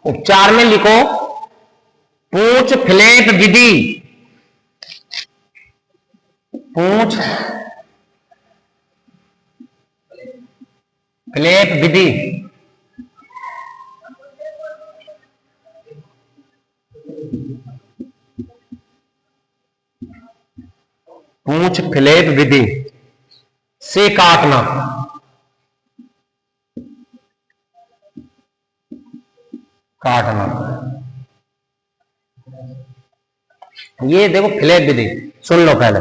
उपचार में लिखो पूंछ फ्लैप विधि। पूंछ फ्लैप विधि। पूंछ फ्लैप विधि से काटना। काटना ये देखो फ्लैप विधि, सुन लो पहले।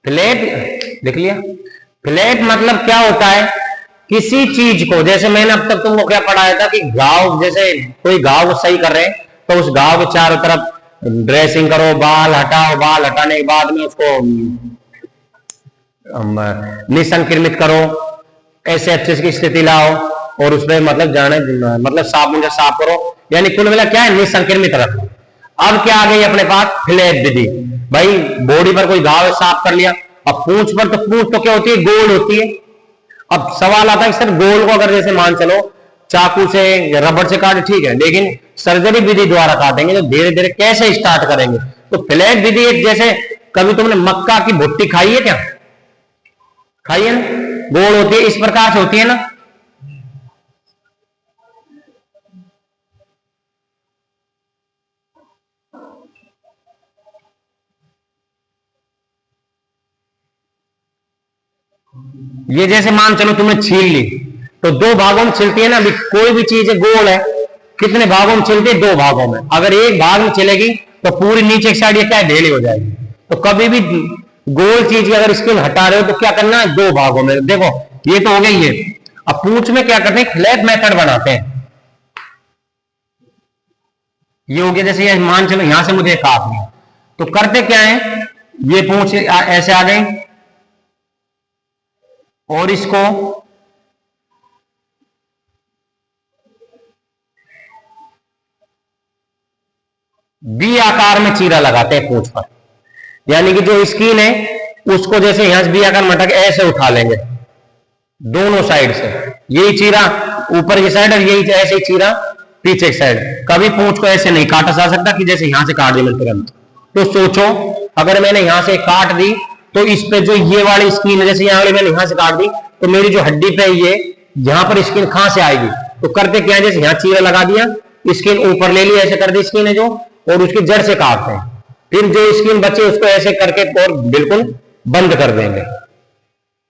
फ्लैप लिख लिया। फ्लैप मतलब क्या होता है, किसी चीज को, जैसे मैंने अब तक तुमको क्या पढ़ाया था कि घाव, जैसे कोई घाव को सही कर रहे हैं तो उस घाव के चारों तरफ ड्रेसिंग करो, बाल हटाओ, बाल हटाने के बाद में उसको निसंक्रमित करो, ऐसे अच्छे की स्थिति लाओ और उसमें मतलब जाने मतलब साबुन से साफ करो, यानी कुल मिला क्या है, निसंक्रमित रखो। अब क्या आ गई अपने पास, फ्लैप विधि। भाई बॉडी पर कोई घाव है, साफ कर लिया। अब पूंछ पर, तो पूंछ तो क्या होती है, गोल होती है। अब सवाल आता है सर गोल को अगर जैसे मान चलो चाकू से या रबड़ से काटे ठीक है, लेकिन सर्जरी विधि द्वारा काटेंगे तो धीरे धीरे कैसे स्टार्ट करेंगे। तो फ्लैप विधि एक, जैसे कभी तुमने मक्का की भुट्टी खाई है क्या, खाई है ना, गोल होती है, इस प्रकार से होती है ना। ये जैसे मान चलो तुमने छील ली तो दो भागों में छिलती है ना। अभी कोई भी चीज है गोल है, कितने भागों में छिलती है, दो भागों में। अगर एक भाग में चलेगी तो पूरी नीचे की साइड ये क्या है, ढेली हो जाएगी। तो कभी भी गोल चीज की अगर स्किन हटा रहे हो तो क्या करना है, दो भागों में। देखो ये तो हो गई ये। अब पूंछ में क्या करते हैं, फ्लैप मेथड बनाते हैं। ये हो गया, जैसे ये मान चलो यहां से मुझे काटना है तो करते क्या है, ये पूंछ ऐसे आ गई और इसको बी आकार में चीरा लगाते हैं पूंछ पर। यानी कि जो स्किन है उसको जैसे यहां से बी आकार मटक ऐसे उठा लेंगे दोनों साइड से, यही चीरा ऊपर की साइड और यही ऐसे ही चीरा पीछे की साइड। कभी पूंछ को ऐसे नहीं काटा जा सकता कि जैसे यहां से काट दी मैंने तुरंत। तो सोचो अगर मैंने यहां से काट दी तो इस पे जो ये वाली स्किन है, जैसे यहां वाली मैंने यहां से काट दी तो मेरी जो हड्डी पे ये यहां पर स्किन कहां से आएगी। तो करते क्या है, जैसे यहां चीरा लगा दिया, स्किन ऊपर ले लिया, ऐसे कर दी स्किन है जो, और उसकी जड़ से काटते हैं। फिर जो स्किन बचे उसको ऐसे करके और बिल्कुल बंद कर देंगे।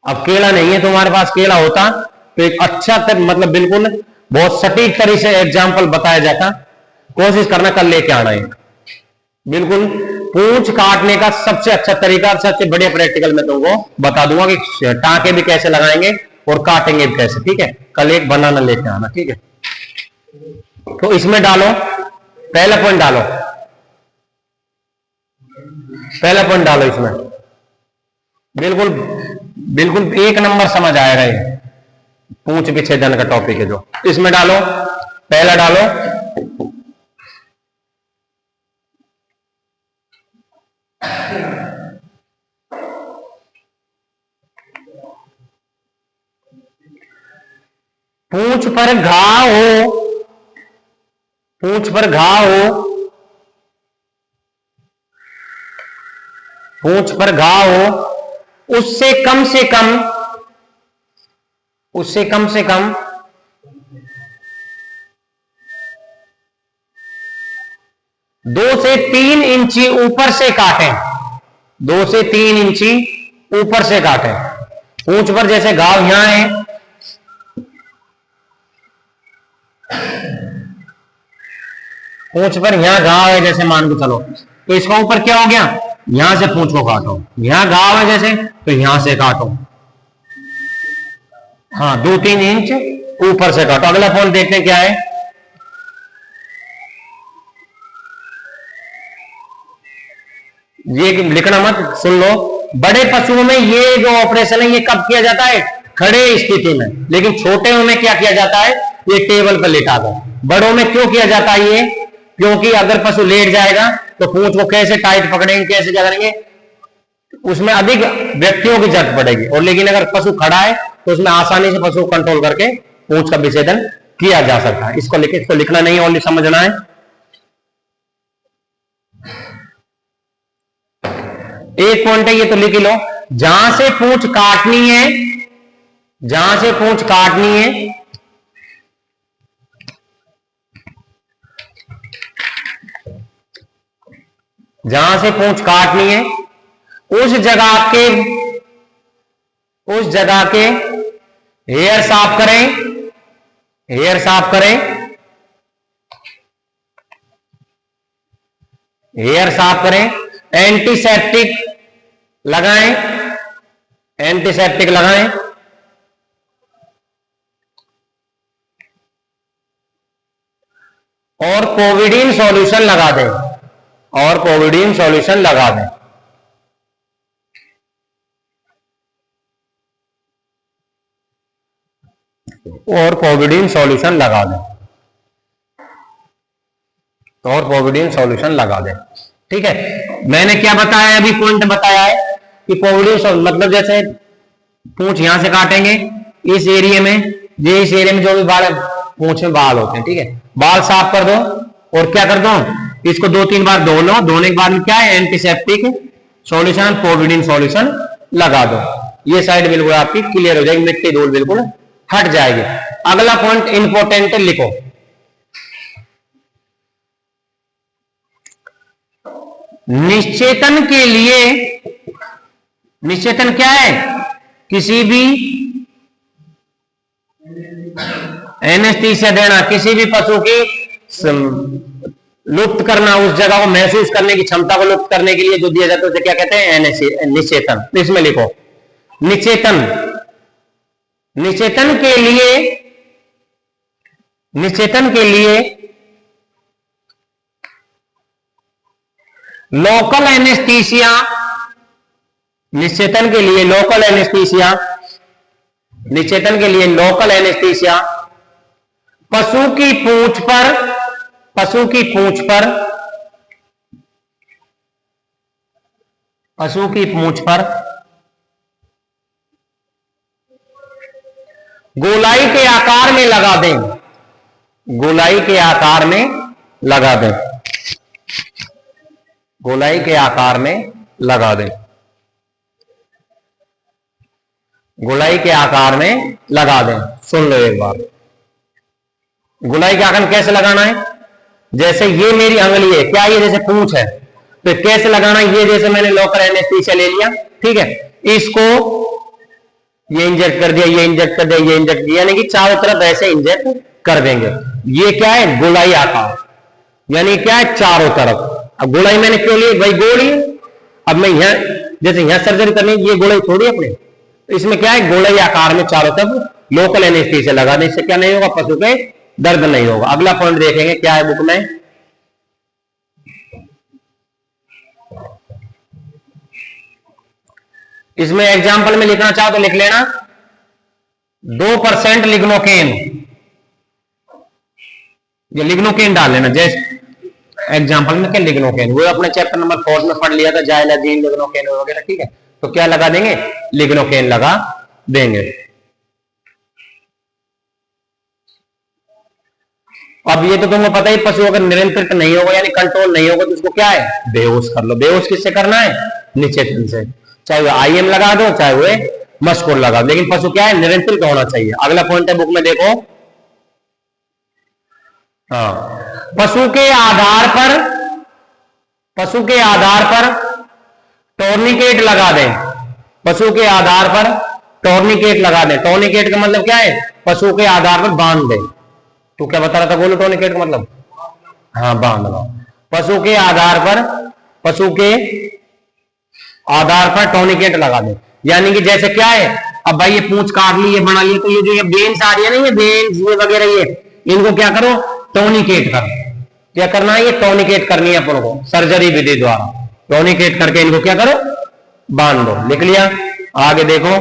अब केला नहीं है तुम्हारे पास, केला होता तो एक अच्छा मतलब बिल्कुल बहुत सटीक तरीके से एग्जाम्पल बताया जाता। कोशिश करना कल लेके आना है। बिल्कुल पूंछ काटने का सबसे अच्छा तरीका, सबसे बढ़िया प्रैक्टिकल मैं तुमको बता दूंगा कि टांके भी कैसे लगाएंगे और काटेंगे भी कैसे। ठीक है, कल एक बनाना लेके आना। ठीक है, तो इसमें डालो, पहला पॉइंट डालो, पहला पॉइंट डालो इसमें। बिल्कुल बिल्कुल एक नंबर समझ आएगा ये पूंछ विच्छेदन का टॉपिक है जो। इसमें डालो, पहला डालो पूंछ पर घाव हो, पूंछ पर घाव हो, पूंछ पर घाव हो, उससे कम से कम, उससे कम से कम 2 से 3 इंची ऊपर से काटें। 2 से 3 इंची ऊपर से काटें। पूंछ पर जैसे घाव यहां है, पूंछ पर यहां घाव है जैसे मान के चलो, तो इसका ऊपर क्या हो गया, यहां से पूंछ को काटो। यहां घाव है जैसे तो यहां से काटो, हाँ 2-3 इंच ऊपर से काटो। अगला पॉइंट देखते हैं क्या है। ये लिखना मत, सुन लो। बड़े पशुओं में ये जो ऑपरेशन है ये कब किया जाता है, खड़े स्थिति में। लेकिन छोटे में क्या किया जाता है, ये टेबल पर लेटा दो। बड़ों में क्यों किया जाता है ये, क्योंकि अगर पशु लेट जाएगा तो पूंछ को कैसे टाइट पकड़ेंगे, कैसे क्या करेंगे, उसमें अधिक व्यक्तियों की जरूरत पड़ेगी। और लेकिन अगर पशु खड़ा है तो उसमें आसानी से पशु कंट्रोल करके पूंछ का विच्छेदन किया जा सकता है। इसको लिखे, इसको लिखना नहीं, ओनली समझना है। एक पॉइंट है ये तो लिख लो, जहां से पूंछ काटनी है, जहां से पूंछ काटनी है, जहां से पूंछ काटनी है उस जगह के हेयर साफ करें, हेयर साफ करें, हेयर साफ करें, एंटीसेप्टिक लगाएं, एंटीसेप्टिक लगाएं, और कोविडीन सॉल्यूशन लगा दें, और कोविडीन सॉल्यूशन लगा दें। और कोविडीन सॉल्यूशन लगा दें, और कोविडीन सॉल्यूशन लगा दें। ठीक है, मैंने क्या बताया अभी, पॉइंट बताया है कि कोविडीन मतलब जैसे पूंछ यहां से काटेंगे इस एरिया में, ये इस एरिया में जो भी बाल पूंछ में बाल होते हैं, ठीक है, बाल साफ कर दो और क्या कर दो, इसको 2-3 बार धो लो, धोने के बाद में क्या है, एंटीसेप्टिक सॉल्यूशन, कोविडीन सॉल्यूशन लगा दो। ये साइड बिल्कुल आपकी क्लियर हो जाएगी, मिट्टी धूल बिल्कुल हट जाएगी। अगला पॉइंट इंपॉर्टेंट लिखो, निश्चेतन के लिए, निश्चेतन क्या है, किसी भी एनेस्थीसिया देना, किसी भी पशु की लुप्त करना, उस जगह को महसूस करने की क्षमता को लुप्त करने के लिए जो दिया जाता है उसे क्या कहते हैं, निश्चेतन। इसमें लिखो निश्चेतन, निश्चेतन के लिए, निश्चेतन के लिए लोकल एनेस्थीसिया, निश्चेतन के लिए लोकल एनेस्थीसिया, निश्चेतन के लिए लोकल एनेस्थीसिया पशु की पूंछ पर, पशु की पूंछ पर, पशु की पूंछ पर गोलाई के आकार में लगा दें, गोलाई के आकार में लगा दें, गोलाई के आकार में लगा दें, गोलाई के आकार में लगा दें। सुन लो एक बार, गोलाई के आकार में कैसे लगाना है, जैसे ये मेरी अंगली है, क्या ये जैसे पूंछ है, तो कैसे लगाना है, ये जैसे मैंने लोकल एनेस्थीसिया ले लिया, ठीक है, इसको ये इंजेक्ट कर दिया, ये इंजेक्ट कर दिया, ये इंजेक्ट दिया, यानी कि चारों तरफ ऐसे इंजेक्ट कर देंगे। ये क्या है, गोलाई आकार, यानी क्या है, चारों तरफ। अब गोलाई मैंने क्यों ली, भाई गोली, अब मैं यहां जैसे यहां सर्जरी करनी, ये गोलाई थोड़ी अपने, तो इसमें क्या है, गोलाई आकार में चारों तरफ लोकल एनेस्थीसिया लगा दें, इससे क्या नहीं होगा, पशु के दर्द नहीं होगा। अगला पॉइंट देखेंगे क्या है बुक में, इसमें एग्जाम्पल में लिखना चाहो तो लिख लेना, 2% लिग्नोकेन, ये लिग्नोकेन डाल लेना, जैसे एग्जाम्पल में क्या लिग्नोकेन, वो अपने चैप्टर नंबर 4 में पढ़ लिया था, जाइलाजीन लिग्नोकेन वगैरह, ठीक है, तो क्या लगा देंगे, लिग्नोकेन लगा देंगे। अब ये तो तुमको पता ही, पशु अगर नियंत्रित नहीं होगा यानी कंट्रोल नहीं होगा तो उसको क्या है, बेहोश कर लो। बेहोश किससे करना है, निश्चेतन से, चाहे वो आईएम लगा दो चाहे वो मस्कुर लगा दो, लेकिन पशु क्या है, नियंत्रित होना चाहिए। अगला पॉइंट है बुक में देखो, हाँ, पशु के आधार पर, पशु के आधार पर टोर्निकेट लगा दें, पशु के आधार पर टोर्निकेट लगा दें। टोर्निकेट का मतलब क्या है, पशु के आधार पर बांध दें। तो क्या बता रहा था, बोलो टोर्निकेट का मतलब, हाँ बांधना। पशु के आधार पर, पशु के आधार पर टोर्निकेट लगा दें, यानी कि जैसे क्या है, अब भाई ये पूंछ काट ली, ये बना लिया, तो ये जो ये बेन्स आ रही है ना, ये बेन्स ये वगैरह, ये इनको क्या करो, टोर्निकेट कर, क्या करना है, ये टोर्निकेट करनी है अपन को सर्जरी विधि द्वारा, टोर्निकेट करके इनको क्या करो, बांध दो। लिख लिया, आगे देखो,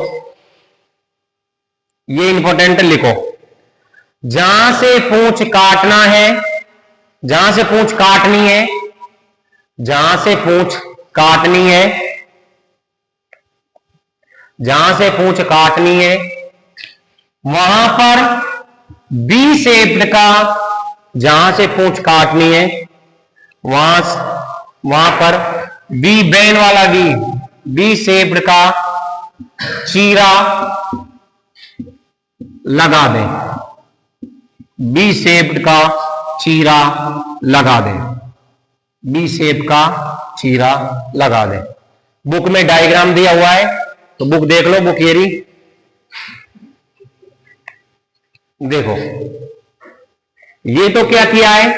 ये इंपॉर्टेंट लिखो, जहां से पूंछ काटना है, जहां से पूंछ काटनी है, जहां से पूंछ काटनी है, जहां से पूंछ काटनी है, वहां पर बी शेप्ड का जहां से पूंछ काटनी है वहां पर बी बेन वाला बी शेप्ड का चीरा लगा दें, बी शेप्ड का चीरा लगा दें, बी शेप का चीरा लगा दें। बुक में डायग्राम दिया हुआ है तो बुक देख लो, बुक ये रही, देखो ये तो क्या किया है,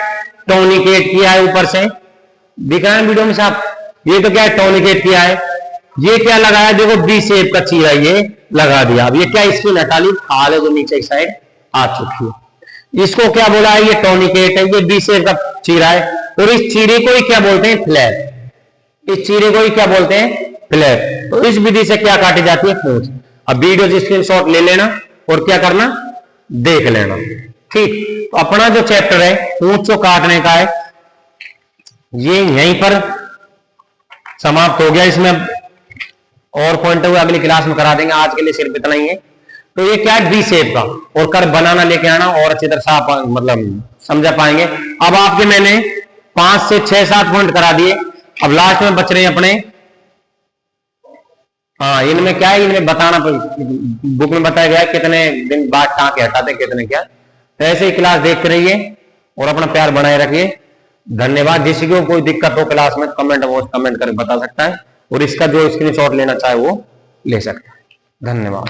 टोनिकेट किया है ऊपर से, दिख रहा है वीडियो में साहब, ये तो क्या है, टोनिकेट किया है। ये क्या लगाया, देखो बी शेप का चीरा ये लगा दिया। अब ये क्या, इसकी नटाली खाल है जो नीचे की साइड आ चुकी है, इसको क्या बोला है, ये टोनिकेट है, ये बी शेप का चीरा है। और इस चीरे को ही क्या बोलते हैं, फ्लैप, इस चीरे को ही क्या बोलते हैं, फ्लैप। तो इस विधि से क्या काटी जाती है, पूंछ। अब वीडियो स्क्रीनशॉट ले लेना और क्या करना, देख लेना, ठीक। तो अपना जो चैप्टर है पूंछ को काटने का है ये यहीं पर समाप्त हो गया। इसमें और पॉइंट हुए अगली क्लास में करा देंगे, आज के लिए सिर्फ इतना ही है। तो ये क्या है, बी शेप का, और कर बनाना लेके आना और अच्छी तरह से आप मतलब समझा पाएंगे। अब आपके मैंने 5 से 6-7 पॉइंट करा दिए, अब लास्ट में बच रहे हैं अपने, हाँ इनमें क्या है, इनमें बताना, बुक में बताया गया है कितने दिन बाद टाँके हटाते कितने क्या। तो ऐसे ही क्लास देखते रहिए और अपना प्यार बनाए रखिए। धन्यवाद। जिसकी को कोई दिक्कत हो क्लास में कमेंट करके बता सकता है, और इसका जो स्क्रीनशॉट लेना चाहे वो ले सकता है। धन्यवाद।